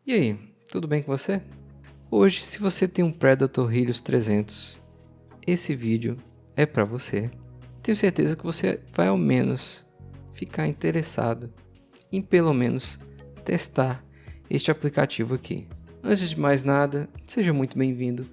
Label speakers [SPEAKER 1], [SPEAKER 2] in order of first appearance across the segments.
[SPEAKER 1] E aí, tudo bem com você? Hoje, se você tem um Predator Helios 300, esse vídeo é para você. Tenho certeza que você vai ao menos ficar interessado em pelo menos testar este aplicativo aqui. Antes de mais nada, seja muito bem-vindo.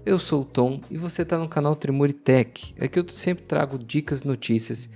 [SPEAKER 1] Eu sou o Tom e você está no canal Tremori Tech. Aqui eu sempre trago dicas, notícias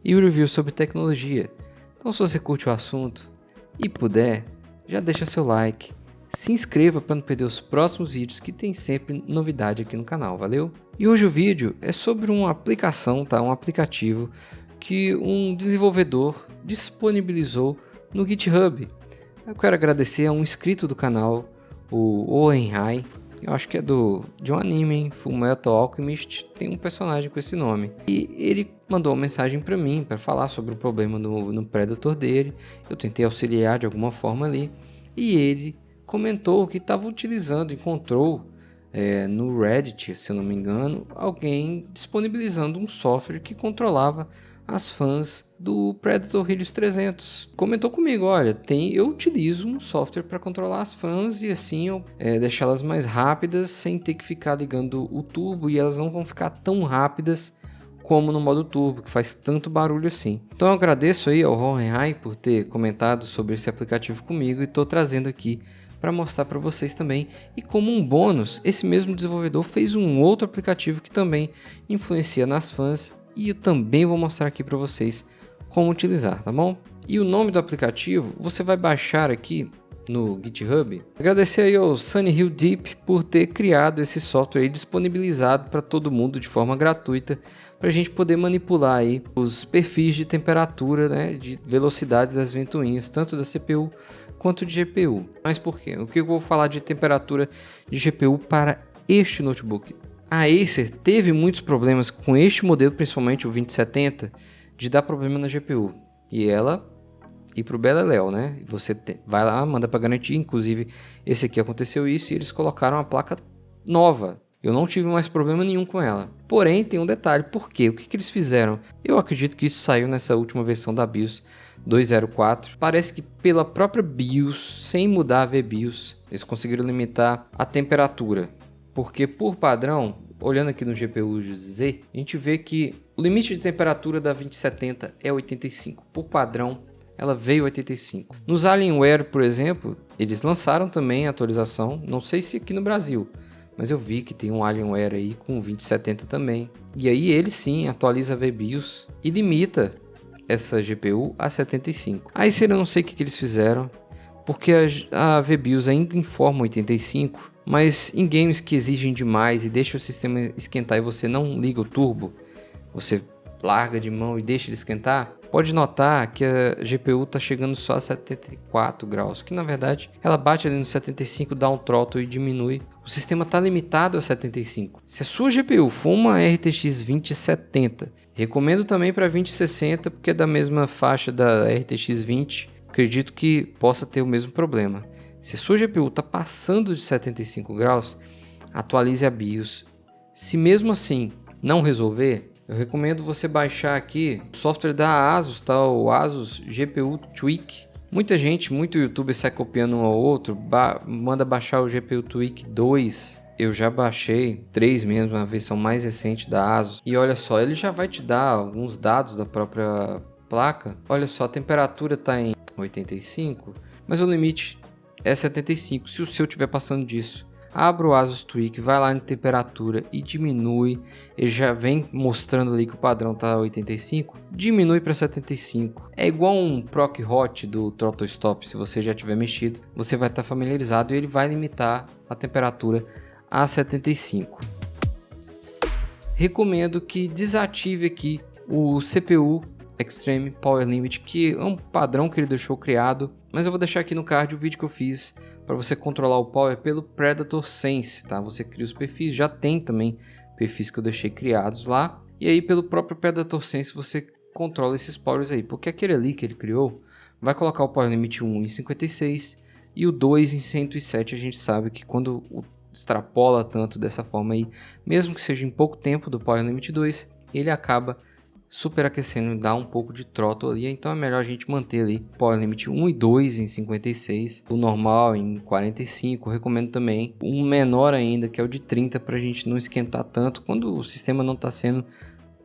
[SPEAKER 1] e reviews sobre tecnologia. Então, se você curte o assunto e puder, já deixa seu like, se inscreva para não perder os próximos vídeos que tem sempre novidade aqui no canal, valeu? E hoje o vídeo é sobre uma aplicação, tá? Um aplicativo que um desenvolvedor disponibilizou no GitHub. Eu quero agradecer a um inscrito do canal, o Oenhai. Eu acho que é de um anime, hein? Fullmetal Alchemist, tem um personagem com esse nome. E ele mandou uma mensagem para mim, para falar sobre o problema no Predator dele. Eu tentei auxiliar de alguma forma ali. E ele comentou que estava utilizando, encontrou no Reddit, se eu não me engano, alguém disponibilizando um software que controlava as fãs do Predator Helios 300. Comentou comigo, olha, eu utilizo um software para controlar as fãs e assim eu deixá-las mais rápidas sem ter que ficar ligando o turbo, e elas não vão ficar tão rápidas como no modo turbo, que faz tanto barulho assim. Então eu agradeço aí ao Hohenheim por ter comentado sobre esse aplicativo comigo e estou trazendo aqui para mostrar para vocês também. E como um bônus, esse mesmo desenvolvedor fez um outro aplicativo que também influencia nas fãs, e eu também vou mostrar aqui para vocês como utilizar, tá bom? E o nome do aplicativo você vai baixar aqui no GitHub. Agradecer aí ao Sunny Hill Deep por ter criado esse software aí, disponibilizado para todo mundo de forma gratuita, para a gente poder manipular aí os perfis de temperatura, né, de velocidade das ventoinhas, tanto da CPU quanto de GPU. Mas por quê? O que eu vou falar de temperatura de GPU para este notebook? A Acer teve muitos problemas com este modelo, principalmente o 2070, de dar problema na GPU. E ela ir pro beleléu, né? Você vai lá, manda para garantir. Inclusive, esse aqui aconteceu isso e eles colocaram a placa nova. Eu não tive mais problema nenhum com ela. Porém, tem um detalhe. Por quê? O que eles fizeram? Eu acredito que isso saiu nessa última versão da BIOS 2.04. Parece que pela própria BIOS, sem mudar a VBIOS, eles conseguiram limitar a temperatura. Porque por padrão, olhando aqui no GPU Z, a gente vê que o limite de temperatura da 2070 é 85. Por padrão, ela veio 85. Nos Alienware, por exemplo, eles lançaram também a atualização, não sei se aqui no Brasil, mas eu vi que tem um Alienware aí com 2070 também. E aí ele sim atualiza a VBIOS e limita essa GPU a 75. Aí eu não sei o que eles fizeram, porque a VBIOS ainda informa 85, mas em games que exigem demais e deixa o sistema esquentar e você não liga o turbo, você larga de mão e deixa ele esquentar, pode notar que a GPU está chegando só a 74 graus, que na verdade ela bate ali no 75, dá um throttle e diminui. O sistema está limitado a 75. Se a sua GPU for uma RTX 2070, recomendo também para 2060, porque é da mesma faixa da RTX 20, acredito que possa ter o mesmo problema. Se a sua GPU está passando de 75 graus, atualize a BIOS. Se mesmo assim não resolver, eu recomendo você baixar aqui o software da Asus, tá? O Asus GPU Tweak. Muita gente, muito youtuber sai copiando um ao outro, manda baixar o GPU Tweak 2. Eu já baixei 3 mesmo, a versão mais recente da Asus. E olha só, ele já vai te dar alguns dados da própria placa. Olha só, a temperatura está em 85, mas o limite é 75. Se o seu estiver passando disso, abra o Asus Tweak, vai lá em temperatura e diminui. Ele já vem mostrando ali que o padrão está 85, diminui para 75. É igual um proc hot do throttle stop. Se você já tiver mexido, você vai estar familiarizado e ele vai limitar a temperatura a 75. Recomendo que desative aqui o CPU Extreme Power Limit, que é um padrão que ele deixou criado, mas eu vou deixar aqui no card o vídeo que eu fiz para você controlar o power pelo Predator Sense, tá? Você cria os perfis, já tem também perfis que eu deixei criados lá, e aí pelo próprio Predator Sense você controla esses powers aí, porque aquele ali que ele criou vai colocar o Power Limit 1 em 56 e o 2 em 107. A gente sabe que quando extrapola tanto dessa forma aí, mesmo que seja em pouco tempo do Power Limit 2, ele acaba superaquecendo, dá um pouco de throttle ali, então é melhor a gente manter ali Power Limit 1 e 2 em 56, o normal em 45, recomendo também um menor ainda, que é o de 30, para a gente não esquentar tanto quando o sistema não está sendo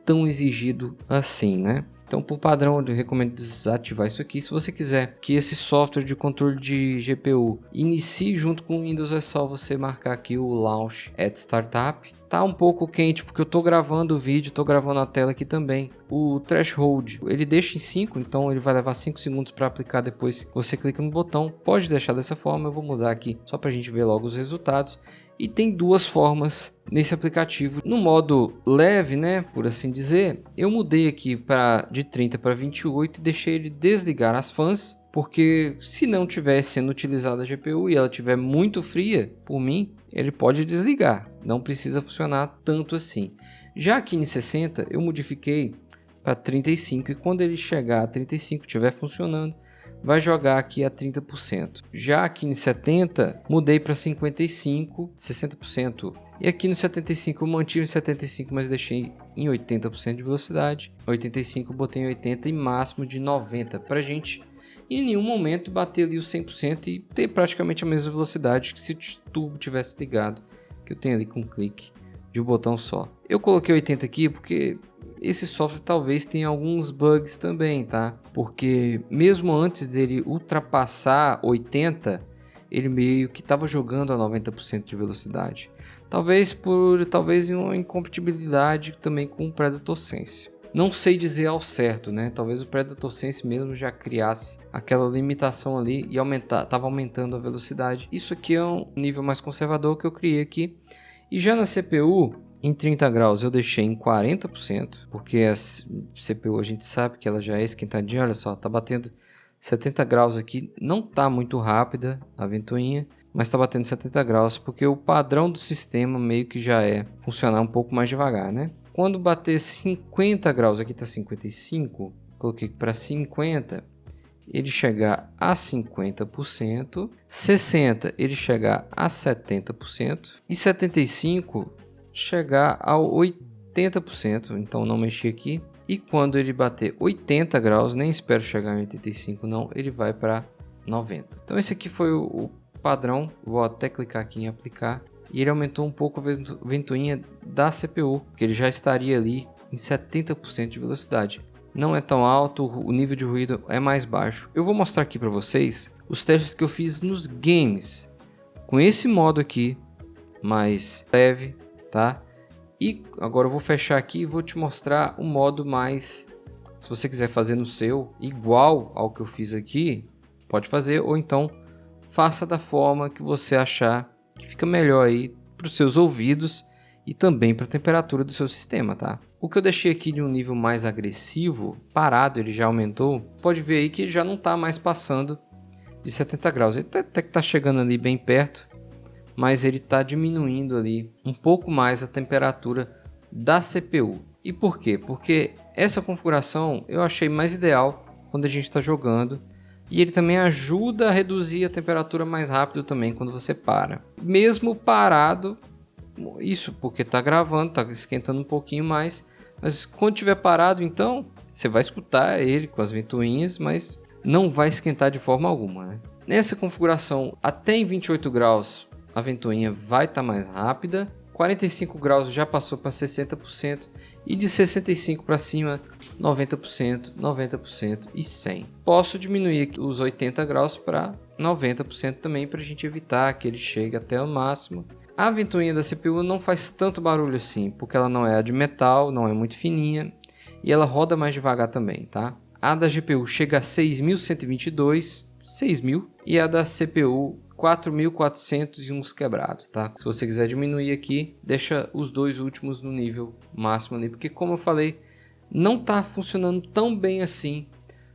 [SPEAKER 1] tão exigido assim, né? Então, por padrão, eu recomendo desativar isso aqui. Se você quiser que esse software de controle de GPU inicie junto com o Windows, é só você marcar aqui o Launch at Startup. Tá um pouco quente porque eu tô gravando o vídeo, tô gravando a tela aqui também. O threshold, ele deixa em 5, então ele vai levar 5 segundos para aplicar depois que você clica no botão. Pode deixar dessa forma, eu vou mudar aqui só para a gente ver logo os resultados. E tem duas formas nesse aplicativo. No modo leve, né, por assim dizer, eu mudei aqui de 30 para 28 e deixei ele desligar as fãs, porque se não estiver sendo utilizada a GPU e ela estiver muito fria, por mim, ele pode desligar. Não precisa funcionar tanto assim. Já aqui em 60, eu modifiquei para 35 e quando ele chegar a 35 estiver funcionando, vai jogar aqui a 30%. Já aqui no 70, mudei para 55, 60%. E aqui no 75 eu mantive em 75, mas deixei em 80% de velocidade. 85 botei em 80 e máximo de 90 para gente em nenhum momento bater ali os 100% e ter praticamente a mesma velocidade que se o turbo tivesse ligado, que eu tenho ali com um clique de um botão só. Eu coloquei 80 aqui porque esse software talvez tenha alguns bugs também, tá? Porque mesmo antes dele ultrapassar 80, ele meio que estava jogando a 90% de velocidade. Talvez em uma incompatibilidade também com o Predator Sense. Não sei dizer ao certo, né? Talvez o Predator Sense mesmo já criasse aquela limitação ali e estava aumentando a velocidade. Isso aqui é um nível mais conservador que eu criei aqui. E já na CPU, em 30 graus eu deixei em 40%, porque a CPU a gente sabe que ela já é esquentadinha, olha só, tá batendo 70 graus aqui, não tá muito rápida a ventoinha, mas tá batendo 70 graus, porque o padrão do sistema meio que já é funcionar um pouco mais devagar, né? Quando bater 50 graus, aqui tá 55, coloquei para 50, ele chegar a 50%, 60 ele chegar a 70% e 75 chegar a 80%, então não mexi aqui. E quando ele bater 80 graus, nem espero chegar em 85 não, ele vai para 90. Então esse aqui foi o padrão, vou até clicar aqui em aplicar. E ele aumentou um pouco a ventoinha da CPU, que ele já estaria ali em 70% de velocidade. Não é tão alto, o nível de ruído é mais baixo. Eu vou mostrar aqui para vocês os testes que eu fiz nos games, com esse modo aqui, mais leve, tá? E agora eu vou fechar aqui e vou te mostrar o modo mais, se você quiser fazer no seu, igual ao que eu fiz aqui, pode fazer, ou então faça da forma que você achar que fica melhor aí para os seus ouvidos e também para a temperatura do seu sistema, tá? O que eu deixei aqui de um nível mais agressivo, parado, ele já aumentou, pode ver aí que ele já não está mais passando de 70 graus, ele até que está chegando ali bem perto, mas ele está diminuindo ali um pouco mais a temperatura da CPU. E por quê? Porque essa configuração eu achei mais ideal quando a gente está jogando. E ele também ajuda a reduzir a temperatura mais rápido também quando você para. Mesmo parado, isso porque está gravando, está esquentando um pouquinho mais. Mas quando estiver parado, então, você vai escutar ele com as ventoinhas, mas não vai esquentar de forma alguma, né? Nessa configuração, até em 28 graus, a ventoinha vai estar mais rápida. 45 graus já passou para 60% e de 65 para cima 90%, 90% e 100%. Posso diminuir aqui os 80 graus para 90% também para a gente evitar que ele chegue até o máximo. A ventoinha da CPU não faz tanto barulho assim, porque ela não é de metal, não é muito fininha e ela roda mais devagar também, tá? A da GPU chega a 6.122, 6.000 e a da CPU 4.400 e uns quebrados, tá? Se você quiser diminuir aqui, deixa os dois últimos no nível máximo ali, porque como eu falei, não tá funcionando tão bem assim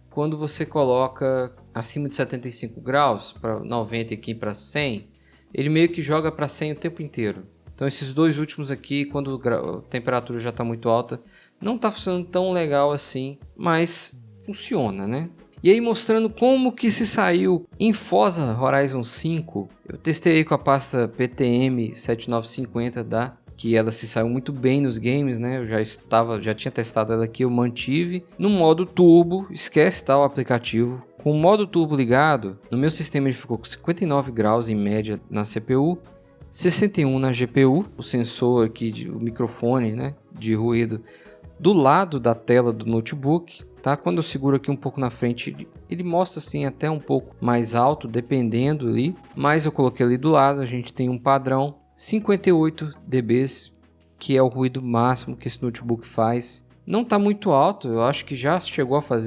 [SPEAKER 1] quando você coloca acima de 75 graus, para 90 aqui para 100, ele meio que joga para 100 o tempo inteiro. Então esses dois últimos aqui, quando a temperatura já está muito alta, não tá funcionando tão legal assim, mas funciona, né? E aí mostrando como que se saiu em Forza Horizon 5, eu testei aí com a pasta PTM 7950 da que ela se saiu muito bem nos games, né? Eu já tinha testado ela aqui, eu mantive no modo turbo, esquece o aplicativo. Com o modo turbo ligado, no meu sistema ele ficou com 59 graus em média na CPU, 61 na GPU, o sensor aqui, o microfone, né, de ruído do lado da tela do notebook, tá? Quando eu seguro aqui um pouco na frente, ele mostra assim até um pouco mais alto, dependendo ali, mas eu coloquei ali do lado, a gente tem um padrão 58 dB, que é o ruído máximo que esse notebook faz. Não está muito alto, eu acho que já chegou a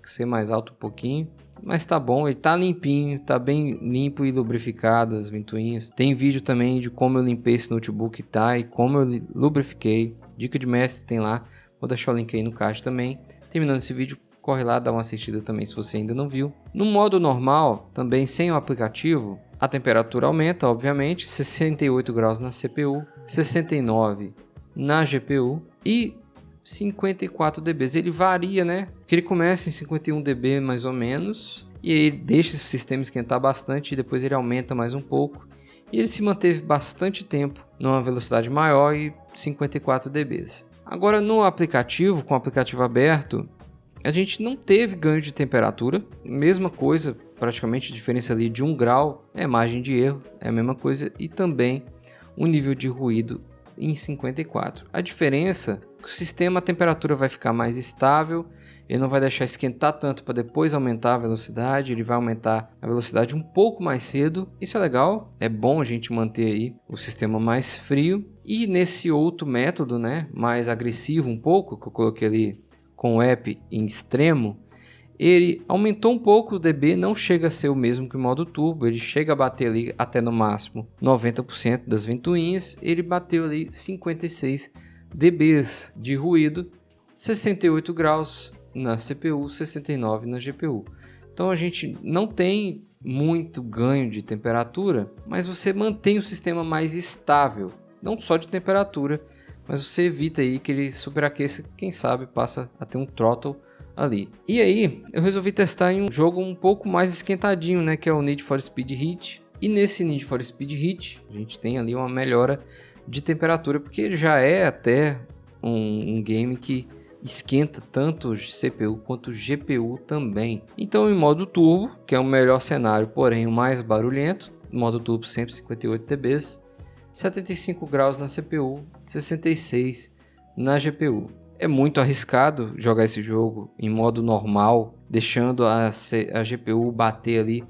[SPEAKER 1] ser mais alto um pouquinho, mas tá bom, ele tá limpinho, tá bem limpo e lubrificado as ventoinhas. Tem vídeo também de como eu limpei esse notebook, tá? E como eu lubrifiquei, dica de mestre tem lá, vou deixar o link aí no card também. Terminando esse vídeo, corre lá, dá uma assistida também se você ainda não viu. No modo normal, também sem o aplicativo, a temperatura aumenta, obviamente, 68 graus na CPU, 69 na GPU e 54 dB. Ele varia, né? Porque ele começa em 51 dB mais ou menos, e aí ele deixa o sistema esquentar bastante e depois ele aumenta mais um pouco. E ele se manteve bastante tempo numa velocidade maior e 54 dB. Agora no aplicativo, com o aplicativo aberto, a gente não teve ganho de temperatura, mesma coisa, praticamente a diferença ali de 1 grau é margem de erro, é a mesma coisa, e também o nível de ruído em 54. A diferença é que o sistema, a temperatura vai ficar mais estável, ele não vai deixar esquentar tanto para depois aumentar a velocidade, ele vai aumentar a velocidade um pouco mais cedo. Isso é legal, é bom a gente manter aí o sistema mais frio. E nesse outro método, né, mais agressivo um pouco, que eu coloquei ali com o app em extremo, ele aumentou um pouco o dB, não chega a ser o mesmo que o modo turbo, ele chega a bater ali até no máximo 90% das ventoinhas, ele bateu ali 56 dB de ruído, 68 graus na CPU, 69 na GPU. Então a gente não tem muito ganho de temperatura, mas você mantém o sistema mais estável, não só de temperatura, mas você evita aí que ele superaqueça, quem sabe passa a ter um throttle ali. E aí eu resolvi testar em um jogo um pouco mais esquentadinho, né, que é o Need for Speed Heat. E nesse Need for Speed Heat a gente tem ali uma melhora de temperatura, porque ele já é até um game que esquenta tanto o CPU quanto o GPU também. Então em modo turbo, que é o melhor cenário, porém o mais barulhento, modo turbo sempre 58 dB, 75 graus na CPU, 66 na GPU. É muito arriscado jogar esse jogo em modo normal, deixando a GPU bater ali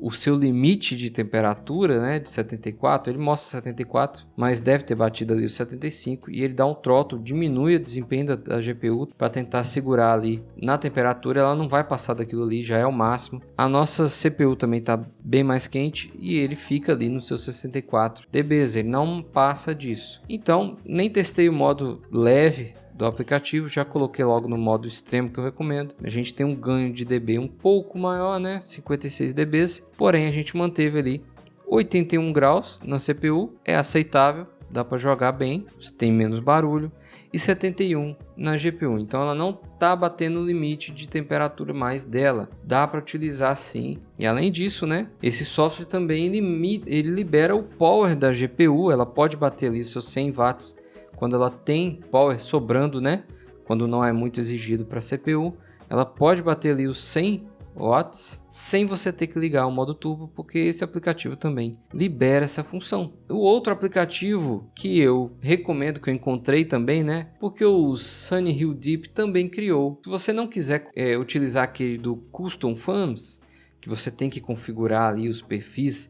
[SPEAKER 1] o seu limite de temperatura, né, de 74, ele mostra 74, mas deve ter batido ali os 75, e ele dá um throttle, diminui o desempenho da GPU para tentar segurar ali na temperatura, ela não vai passar daquilo ali, já é o máximo. A nossa CPU também está bem mais quente e ele fica ali nos seus 64 dB, ele não passa disso. Então, nem testei o modo leve do aplicativo, já coloquei logo no modo extremo que eu recomendo. A gente tem um ganho de dB um pouco maior, né, 56 dB, porém a gente manteve ali 81 graus na CPU, é aceitável, dá para jogar bem, tem menos barulho, e 71 na GPU, então ela não está batendo o limite de temperatura mais dela, dá para utilizar sim. E além disso, né, esse software também ele libera o power da GPU, ela pode bater ali seus 100 watts quando ela tem power sobrando, né? Quando não é muito exigido para a CPU, ela pode bater ali os 100 watts sem você ter que ligar o modo turbo, porque esse aplicativo também libera essa função. O outro aplicativo que eu recomendo, que eu encontrei também, né? Porque o Sunny Hill Deep também criou. Se você não quiser utilizar aquele do Custom Fans, que você tem que configurar ali os perfis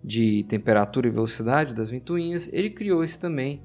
[SPEAKER 1] de temperatura e velocidade das ventoinhas, ele criou esse também,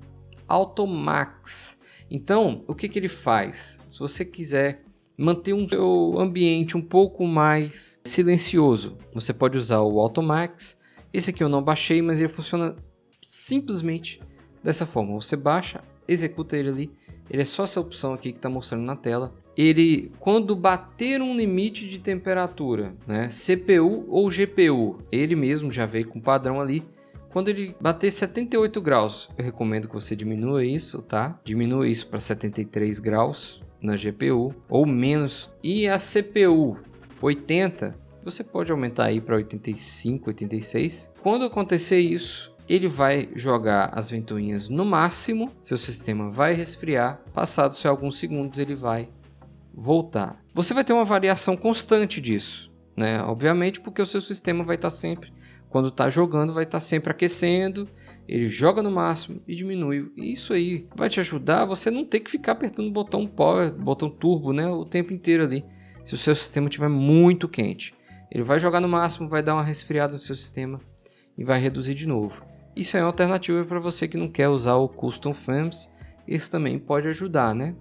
[SPEAKER 1] Automax. Então, o que ele faz? Se você quiser manter o seu ambiente um pouco mais silencioso, você pode usar o Automax. Esse aqui eu não baixei, mas ele funciona simplesmente dessa forma. Você baixa, executa ele ali. Ele é só essa opção aqui que está mostrando na tela. Ele, quando bater um limite de temperatura, né, CPU ou GPU, ele mesmo já veio com padrão ali. Quando ele bater 78 graus, eu recomendo que você diminua isso, tá? Diminua isso para 73 graus na GPU ou menos. E a CPU 80, você pode aumentar aí para 85, 86. Quando acontecer isso, ele vai jogar as ventoinhas no máximo, seu sistema vai resfriar, passados alguns segundos ele vai voltar. Você vai ter uma variação constante disso, né? Obviamente, porque o seu sistema vai estar sempre, quando está jogando, vai estar sempre aquecendo, ele joga no máximo e diminui. Isso aí vai te ajudar a você não ter que ficar apertando o botão power, botão turbo, né, o tempo inteiro ali. Se o seu sistema estiver muito quente, ele vai jogar no máximo, vai dar uma resfriada no seu sistema e vai reduzir de novo. Isso é uma alternativa para você que não quer usar o Custom Frames. Esse também pode ajudar, né?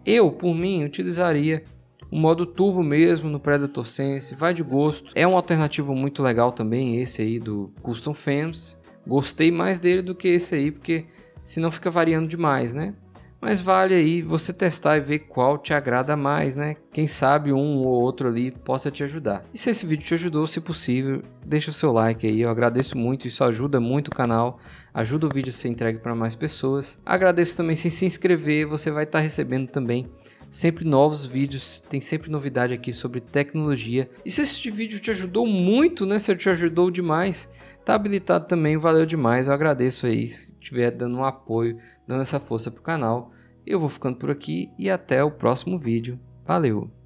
[SPEAKER 1] Eu, por mim, utilizaria o modo turbo mesmo no Predator Sense, vai de gosto. É uma alternativa muito legal também esse aí do Custom Frames. Gostei mais dele do que esse aí, porque senão fica variando demais, né? Mas vale aí você testar e ver qual te agrada mais, né? Quem sabe um ou outro ali possa te ajudar. E se esse vídeo te ajudou, se possível, deixa o seu like aí. Eu agradeço muito, isso ajuda muito o canal, ajuda o vídeo a ser entregue para mais pessoas. Agradeço também se inscrever, você vai estar recebendo também sempre novos vídeos, tem sempre novidade aqui sobre tecnologia. E se este vídeo te ajudou muito, né? Se ele te ajudou demais, tá habilitado também, valeu demais. Eu agradeço aí se estiver dando um apoio, dando essa força pro canal. Eu vou ficando por aqui e até o próximo vídeo. Valeu!